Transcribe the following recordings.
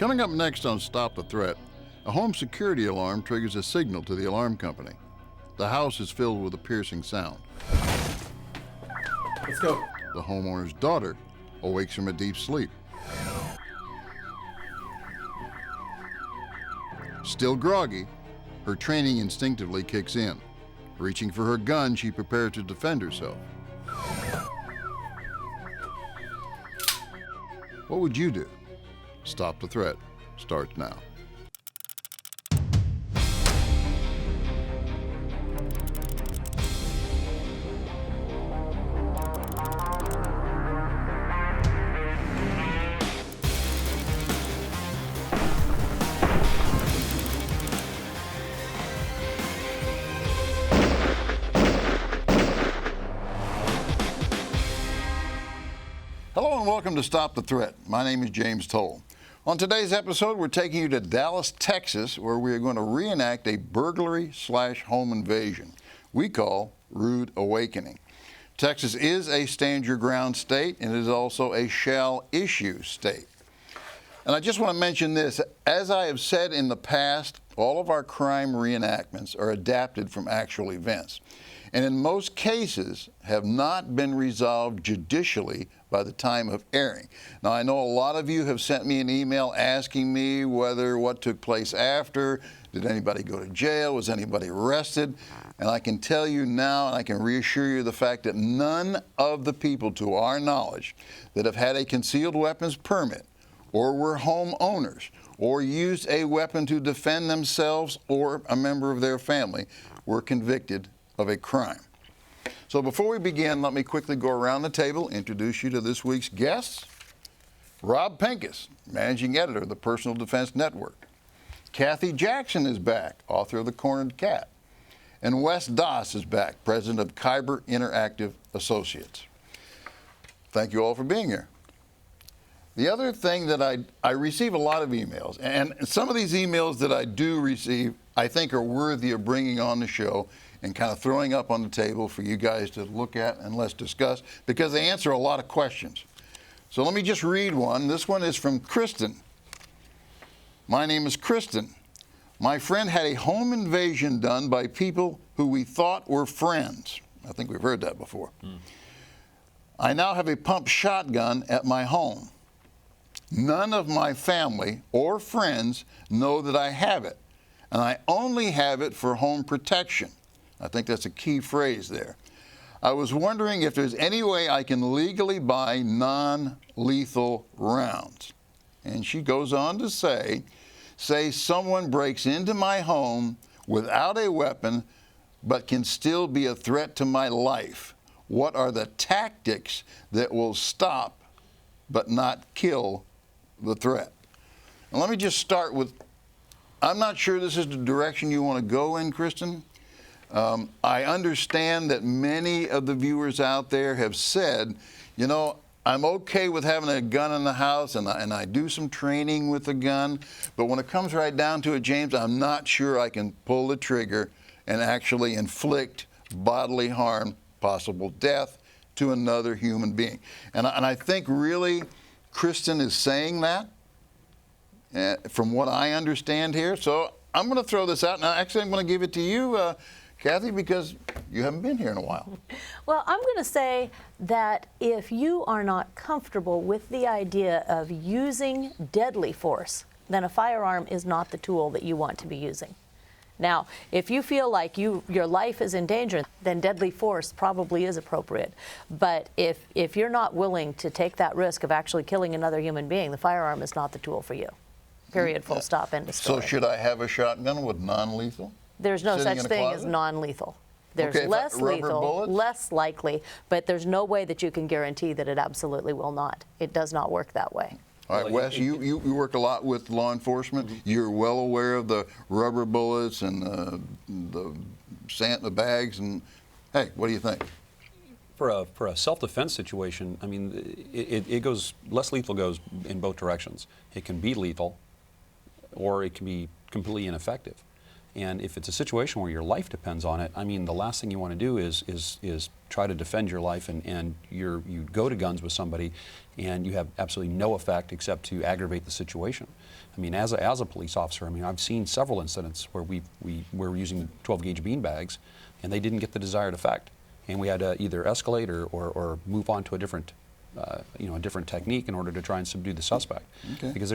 Coming up next on Stop the Threat, a home security alarm triggers a signal to the alarm company. The house is filled with a piercing sound. Let's go. The homeowner's daughter awakes from a deep sleep. Still groggy, her training instinctively kicks in. Reaching for her gun, she prepares to defend herself. What would you do? Stop the Threat starts now. Hello and welcome to Stop the Threat. My name is James Towle. On today's episode, we're taking you to Dallas, Texas, where we are going to reenact a burglary/home invasion we call Rude Awakening. Texas is a stand your ground state, and it is also a shall issue state. And I just want to mention this. As I have said in the past, all of our crime reenactments are adapted from actual events, and in most cases have not been resolved judicially by the time of airing. Now, I know a lot of you have sent me an email asking me what took place after. Did anybody go to jail? Was anybody arrested? And I can tell you now, and I can reassure you the fact that none of the people, to our knowledge, that have had a concealed weapons permit or were homeowners or used a weapon to defend themselves or a member of their family were convicted of a crime. So before we begin, let me quickly go around the table, introduce you to this week's guests. Rob Pincus, Managing Editor of the Personal Defense Network. Kathy Jackson is back, author of The Cornered Cat. And Wes Doss is back, President of Kyber Interactive Associates. Thank you all for being here. The other thing that I receive a lot of emails, and some of these emails that I do receive I think are worthy of bringing on the show and kind of throwing up on the table for you guys to look at and let's discuss, because they answer a lot of questions. So let me just read one. This one is from Kristen. My name is Kristen. My friend had a home invasion done by people who we thought were friends. I think we've heard that before. I now have a pump shotgun at my home. None of my family or friends know that I have it, and I only have it for home protection. I think that's a key phrase there. I was wondering if there's any way I can legally buy non-lethal rounds. And she goes on to say someone breaks into my home without a weapon but can still be a threat to my life. What are the tactics that will stop but not kill the threat? And let me just start with, I'm not sure this is the direction you want to go in, Kristen. I understand that many of the viewers out there have said, you know, I'm okay with having a gun in the house and I do some training with a gun, but when it comes right down to it, James, I'm not sure I can pull the trigger and actually inflict bodily harm, possible death, to another human being. And I think really Kristen is saying that from what I understand here. So I'm going to throw this out. Now, actually, I'm going to give it to you, Kathy, because you haven't been here in a while. Well, I'm going to say that if you are not comfortable with the idea of using deadly force, then a firearm is not the tool that you want to be using. Now, if you feel like your life is in danger, then deadly force probably is appropriate. But if you're not willing to take that risk of actually killing another human being, the firearm is not the tool for you. Period, full stop, end of story. So should I have a shotgun with non-lethal? There's no such thing as non-lethal. There's less lethal, less likely, but there's no way that you can guarantee that it absolutely will not. It does not work that way. All right, Wes, you work a lot with law enforcement. You're well aware of the rubber bullets and the bags. And hey, what do you think? For a self-defense situation, I mean, it goes, less lethal goes in both directions. It can be lethal, or it can be completely ineffective. And if it's a situation where your life depends on it, I mean, the last thing you want to do is try to defend your life, and you go to guns with somebody, and you have absolutely no effect except to aggravate the situation. I mean, as a police officer, I mean, I've seen several incidents where we were using 12-gauge beanbags, and they didn't get the desired effect, and we had to either escalate or move on to a different a different technique in order to try and subdue the suspect. Okay. Because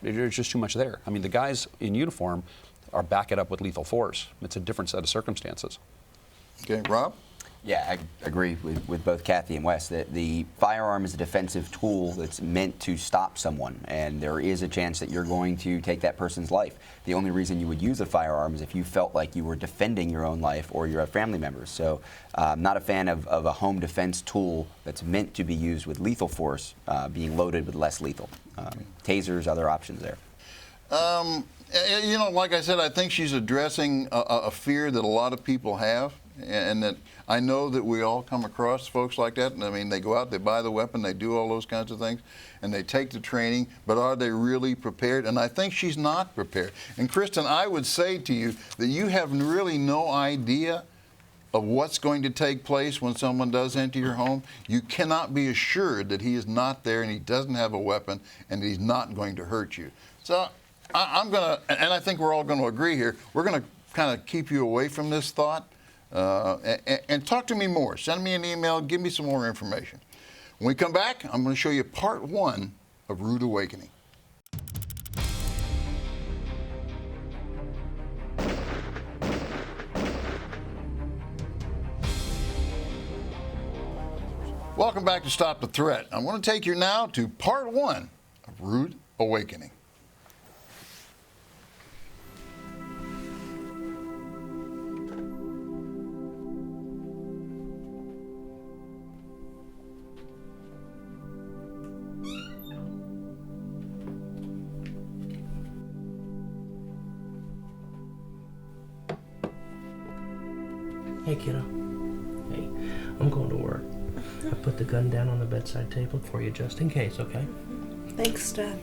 there's just too much there. I mean, the guys in uniform are back it up with lethal force. It's a different set of circumstances. Okay, Rob? Yeah, I agree with both Kathy and Wes that the firearm is a defensive tool that's meant to stop someone, and there is a chance that you're going to take that person's life. The only reason you would use a firearm is if you felt like you were defending your own life or your family members. So I'm not a fan of a home defense tool that's meant to be used with lethal force being loaded with less lethal. Tasers, other options there. Like I said, I think she's addressing a fear that a lot of people have, and that I know that we all come across folks like that. And I mean, they go out, they buy the weapon, they do all those kinds of things, and they take the training, but are they really prepared? And I think she's not prepared. And Kristen, I would say to you that you have really no idea of what's going to take place when someone does enter your home. You cannot be assured that he is not there and he doesn't have a weapon and he's not going to hurt you. So I'm going to, and I think we're all going to agree here, we're going to kind of keep you away from this thought and talk to me more. Send me an email, give me some more information. When we come back, I'm going to show you part 1 of Rude Awakening. Welcome back to Stop the Threat. I want to take you now to part 1 of Rude Awakening. Hey, kiddo. Hey, I'm going to work. I put the gun down on the bedside table for you just in case, okay? Thanks, Dad.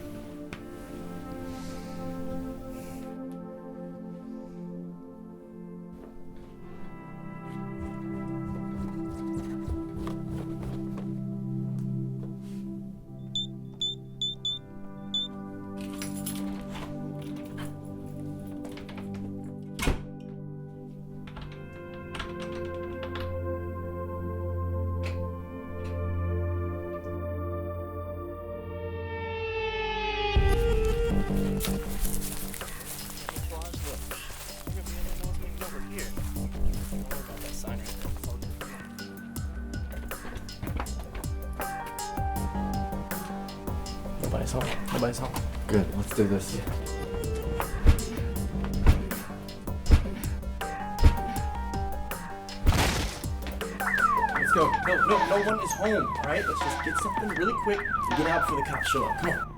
Nobody's home. Nobody's home. Good, let's do this. Let's go. No one is home, all right? Let's just get something really quick and get out before the cops show up. Come on.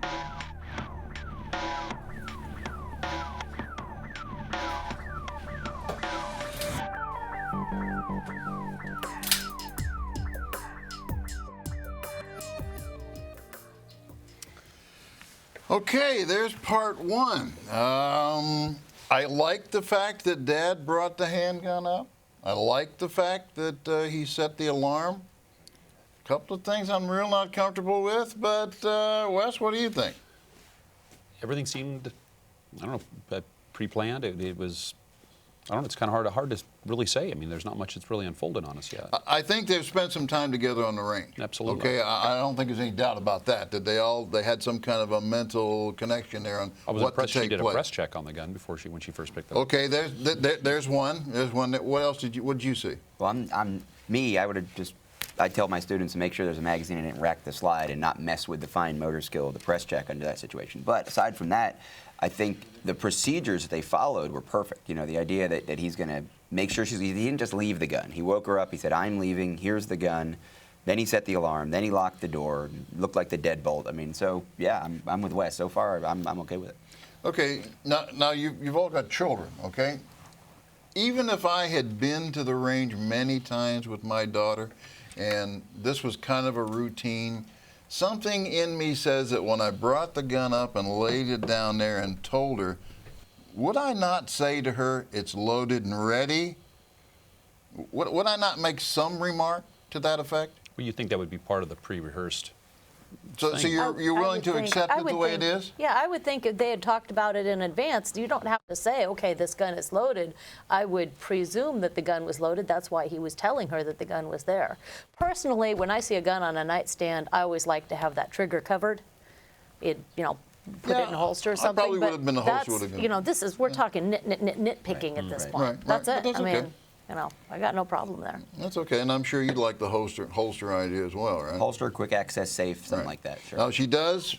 Okay, there's part 1. I like the fact that Dad brought the handgun up. I like the fact that he set the alarm. A couple of things I'm real not comfortable with, but Wes, what do you think? Everything seemed, I don't know, pre-planned. It was, I don't know, it's kind of hard to really say. I mean, there's not much that's really unfolded on us yet. I think they've spent some time together on the range. Absolutely. Okay, I don't think there's any doubt about that. That they had some kind of a mental connection there on I was what to impressed she take did place. a press check on the gun when she first picked it up. Okay, there's one. There's one. What else what did you see? Well, I'd tell my students to make sure there's a magazine and it rack the slide and not mess with the fine motor skill of the press check under that situation. But aside from that, I think the procedures that they followed were perfect. You know, the idea that he's going to make sure he didn't just leave the gun. He woke her up, he said, I'm leaving, here's the gun. Then he set the alarm, then he locked the door, looked like the deadbolt. I mean, so yeah, I'm with Wes. So far, I'm okay with it. Okay, now you've all got children, okay? Even if I had been to the range many times with my daughter, and this was kind of a routine, something in me says that when I brought the gun up and laid it down there and told her, would I not say to her, it's loaded and ready? Would I not make some remark to that effect? Well, you think that would be part of the pre-rehearsed? So you're willing to accept it the way it is? Yeah, I would think if they had talked about it in advance, you don't have to say, okay, this gun is loaded. I would presume that the gun was loaded. That's why he was telling her that the gun was there. Personally, when I see a gun on a nitstand, I always like to have that trigger covered. Put it in a holster or something. I probably would have been the holster would have been. This is, we're talking nitpicking at this point. Right, That's right. it. But that's okay. I got no problem there. That's okay, and I'm sure you'd like the holster idea as well, right? Holster, quick access safe, something like that. Sure. Now, she does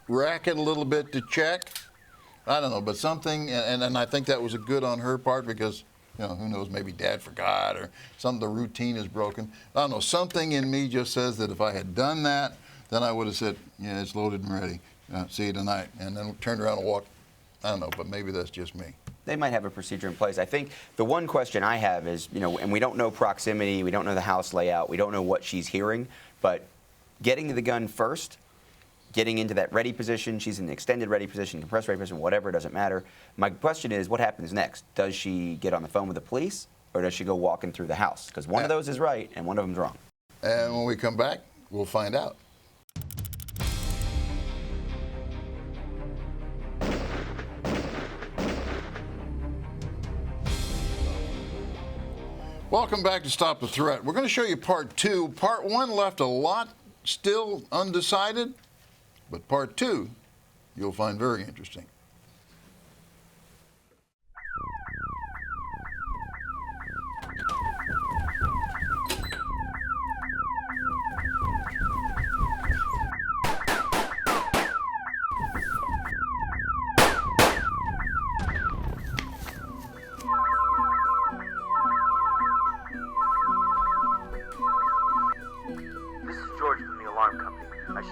rack it a little bit to check. I don't know, but something, and I think that was a good on her part because, who knows, maybe Dad forgot or the routine is broken. I don't know, something in me just says that if I had done that, then I would have said, yeah, it's loaded and ready. See you tonight. And then turned around and walked. I don't know, but maybe that's just me. They might have a procedure in place. I think the one question I have is, and we don't know proximity, we don't know the house layout, we don't know what she's hearing, but getting to the gun first, getting into that ready position, she's in the extended ready position, compressed ready position, whatever, it doesn't matter. My question is, what happens next? Does she get on the phone with the police, or does she go walking through the house? Because one of those is right, and one of them's wrong. And when we come back, we'll find out. Welcome back to Stop the Threat. We're going to show you part 2. Part 1 left a lot still undecided, but part 2 you'll find very interesting.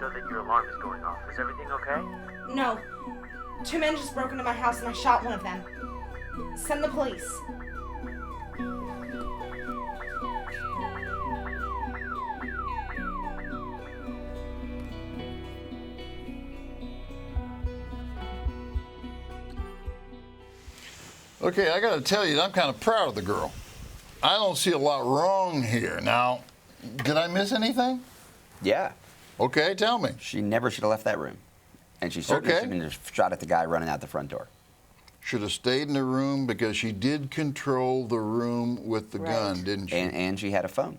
That your alarm is going off. Is everything okay? No. 2 men just broke into my house and I shot one of them. Send the police. Okay, I got to tell you, I'm kind of proud of the girl. I don't see a lot wrong here. Now, did I miss anything? Yeah. Okay, tell me. She never should have left that room. And she certainly shouldn't have shot at the guy running out the front door. Should have stayed in the room because she did control the room with the gun, didn't she? And she had a phone.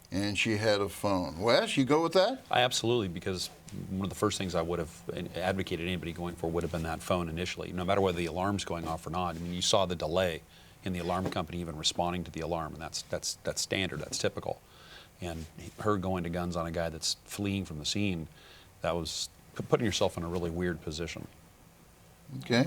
And she had a phone. Wes, you go with that? I absolutely, because one of the first things I would have advocated anybody going for would have been that phone initially, no matter whether the alarm's going off or not. I mean, you saw the delay in the alarm company even responding to the alarm, and that's standard, that's typical. And her going to guns on a guy that's fleeing from the scene, that was putting yourself in a really weird position. Okay.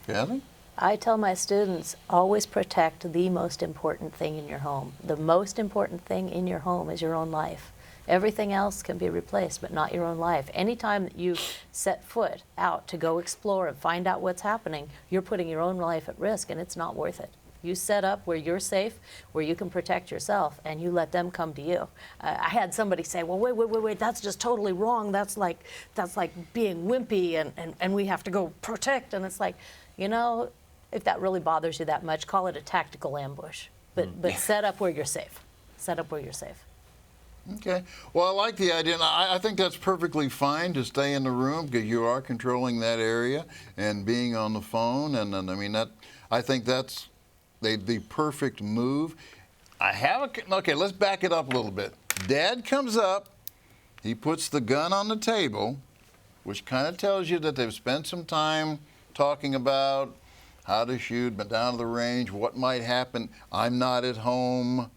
Kathy? I tell my students, always protect the most important thing in your home. The most important thing in your home is your own life. Everything else can be replaced, but not your own life. Anytime that you set foot out to go explore and find out what's happening, you're putting your own life at risk, and it's not worth it. You set up where you're safe, where you can protect yourself, and you let them come to you. I had somebody say, well, wait, that's just totally wrong. That's like being wimpy, and we have to go protect. And it's like, if that really bothers you that much, call it a tactical ambush. But set up where you're safe. Set up where you're safe. Okay. Well, I like the idea. And I think that's perfectly fine to stay in the room because you are controlling that area and being on the phone. And I mean, I think that's the perfect move. Okay, let's back it up a little bit. Dad comes up, he puts the gun on the table, which kind of tells you that they've spent some time talking about how to shoot, been down to the range, what might happen, I'm not at home,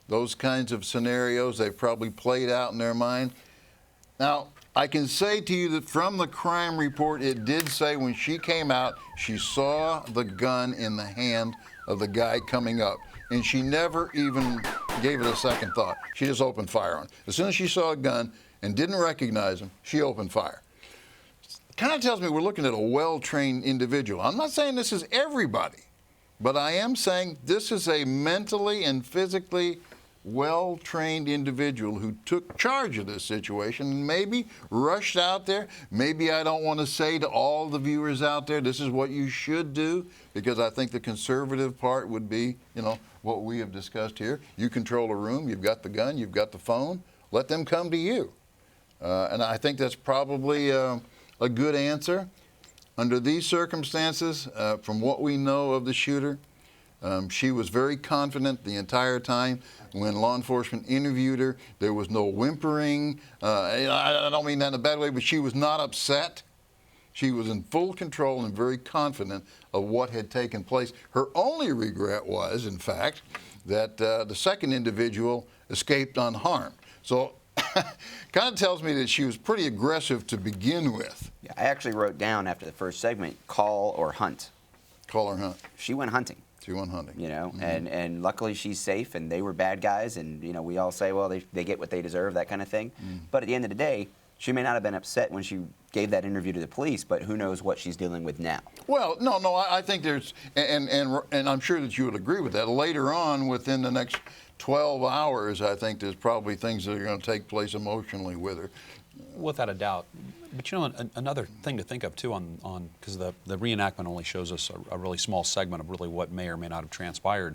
those kinds of scenarios they've probably played out in their mind. Now, I can say to you that from the crime report, it did say when she came out, she saw the gun in the hand of the guy coming up. And she never even gave it a second thought. She just opened fire on him. As soon as she saw a gun and didn't recognize him, she opened fire. Kind of tells me we're looking at a well-trained individual. I'm not saying this is everybody, but I am saying this is a mentally and physically well-trained individual who took charge of this situation and maybe rushed out there. Maybe I don't want to say to all the viewers out there, this is what you should do, because I think the conservative part would be, you know, what we have discussed here. You control a room, you've got the gun, you've got the phone, let them come to you. And I think that's probably a good answer. Under these circumstances, from what we know of the shooter, she was very confident the entire time. When law enforcement interviewed her, there was no whimpering. I don't mean that in a bad way, but she was not upset. She was in full control and very confident of what had taken place. Her only regret was, in fact, that the second individual escaped unharmed. So kind of tells me that she was pretty aggressive to begin with. Yeah, I actually wrote down after the first segment, call or hunt. Call or hunt. She went hunting. She went hunting. You know, and luckily she's safe, and they were bad guys, and, you know, we all say, well, they get what they deserve, that kind of thing. But at the end of the day, she may not have been upset when she gave that interview to the police, but who knows what she's dealing with now. Well, no, I think there's, and I'm sure that you would agree with that. Later on, within the next 12 hours, I think there's probably things that are going to take place emotionally with her. Without a doubt. But you know, another thing to think of too, because the reenactment only shows us a really small segment of really what may or may not have transpired.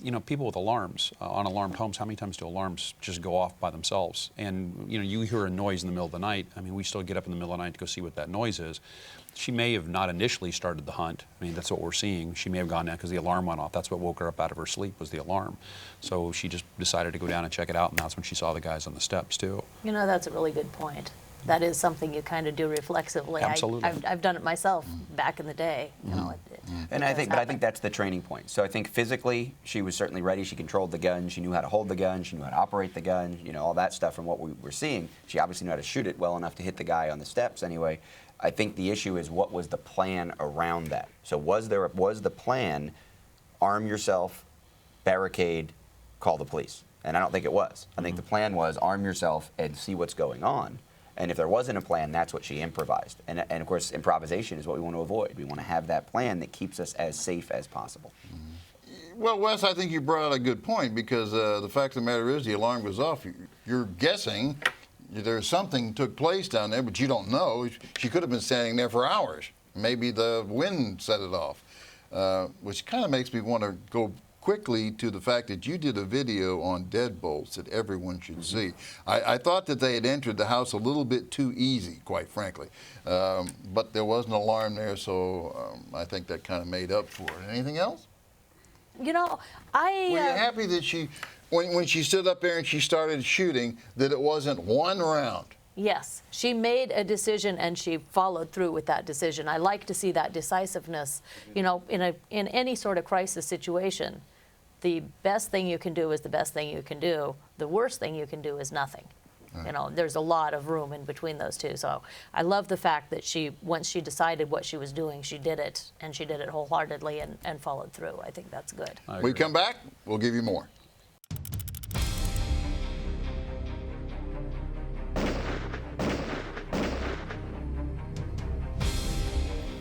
You know, people with alarms, on alarmed homes, how many times do alarms just go off by themselves? And, you know, you hear a noise in the middle of the night. I mean, we still get up in the middle of the night to go see what that noise is. She may have not initially started the hunt. I mean, that's what we're seeing. She may have gone down because the alarm went off. That's what woke her up out of her sleep, was the alarm. So she just decided to go down and check it out, and that's when she saw the guys on the steps, too. You know, that's a really good point. That is something you kind of do reflexively. Absolutely. I've done it myself back in the day. You know, And I think that's the training point. So I think physically, she was certainly ready. She controlled the gun. She knew how to hold the gun. She knew how to operate the gun. You know, all that stuff from what we were seeing. She obviously knew how to shoot it well enough to hit the guy on the steps anyway. I think the issue is, what was the plan around that? So was the plan, arm yourself, barricade, call the police? And I don't think it was. I think the plan was, arm yourself and see what's going on. And if there wasn't a plan, that's what she improvised. And of course, improvisation is what we want to avoid. We want to have that plan that keeps us as safe as possible. Well, Wes, I think you brought out a good point, because the fact of the matter is the alarm was off. You're guessing there's something took place down there, but you don't know. She could have been standing there for hours. Maybe the wind set it off, which kind of makes me want to go quickly to the fact that you did a video on deadbolts that everyone should see. I thought that they had entered the house a little bit too easy, quite frankly. But there was an alarm there, so I think that kind of made up for it. Anything else? You know, Were you happy that she, when she stood up there and she started shooting, that it wasn't one round? Yes, she made a decision and she followed through with that decision. I like to see that decisiveness. You know, in any sort of crisis situation, the best thing you can do is the best thing you can do. The worst thing you can do is nothing. You know, there's a lot of room in between those two. So I love the fact that once she decided what she was doing, she did it, and she did it wholeheartedly and followed through. I think that's good. When we come back, we'll give you more.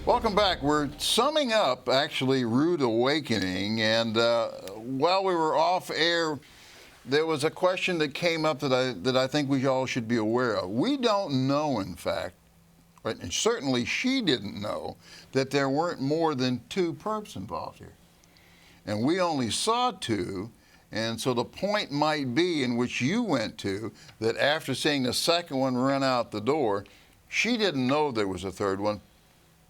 Welcome back. We're summing up, actually, Rude Awakening, and while we were off air, there was a question that came up that I think we all should be aware of. We don't know, in fact, and certainly she didn't know, that there weren't more than 2 perps involved here. And we only saw 2, and so the point might be, in which you went to, that after seeing the second one run out the door, she didn't know there was a third one,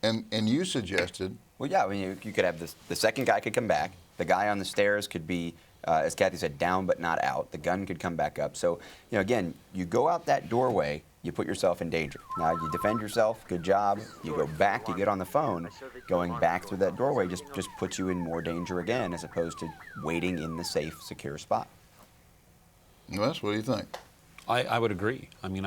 and you suggested... Well, yeah, I mean, you could have the second guy could come back, the guy on the stairs could be, as Kathy said, down but not out. The gun could come back up. So, you know, again, you go out that doorway, you put yourself in danger. Now, you defend yourself, good job. You go back, you get on the phone. Going back through that doorway just puts you in more danger again, as opposed to waiting in the safe, secure spot. Wes, what do you think? I would agree. I mean,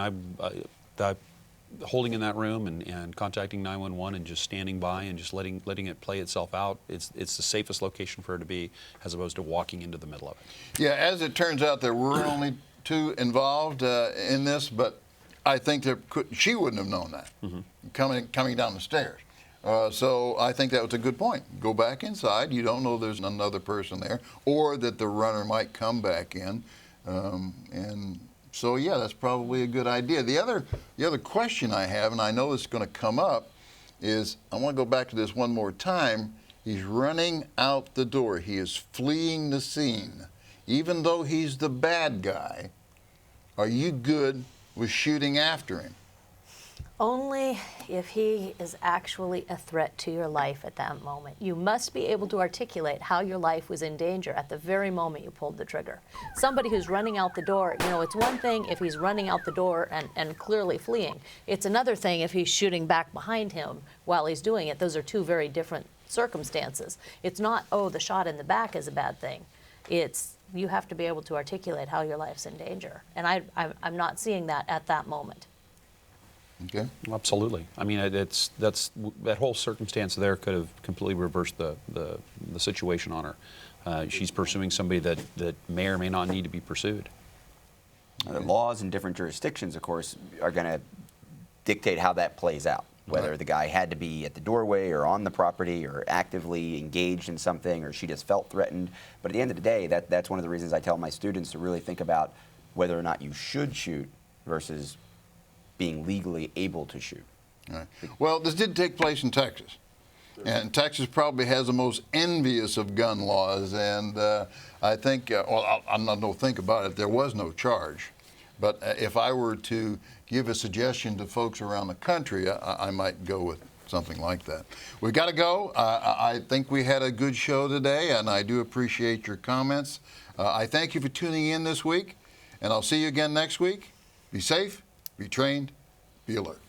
holding in that room and contacting 911 and just standing by and just letting it play itself out, it's the safest location for her to be, as opposed to walking into the middle of it. Yeah, as it turns out, there were only 2 involved in this, but I think she wouldn't have known that coming down the stairs. So I think that was a good point. Go back inside. You don't know there's another person there, or that the runner might come back in. And so, yeah, that's probably a good idea. The other question I have, and I know it's going to come up, is I want to go back to this one more time. He's running out the door. He is fleeing the scene. Even though he's the bad guy, are you good with shooting after him? Only if he is actually a threat to your life at that moment. You must be able to articulate how your life was in danger at the very moment you pulled the trigger. Somebody who's running out the door, you know, it's one thing if he's running out the door and clearly fleeing. It's another thing if he's shooting back behind him while he's doing it. Those are two very different circumstances. It's not, oh, the shot in the back is a bad thing. It's you have to be able to articulate how your life's in danger. And I'm not seeing that at that moment. Okay. Absolutely. I mean, that whole circumstance there could have completely reversed the situation on her. She's pursuing somebody that may or may not need to be pursued. The laws in different jurisdictions, of course, are going to dictate how that plays out. Whether the guy had to be at the doorway or on the property or actively engaged in something, or she just felt threatened. But at the end of the day, that's one of the reasons I tell my students to really think about whether or not you should shoot versus being legally able to shoot. All right. Well, this did take place in Texas. And Texas probably has the most envious of gun laws. And I think, well, I'm not going to think about it, there was no charge. But if I were to give a suggestion to folks around the country, I might go with something like that. We've got to go. I think we had a good show today, and I do appreciate your comments. I thank you for tuning in this week, and I'll see you again next week. Be safe, be trained, be alert.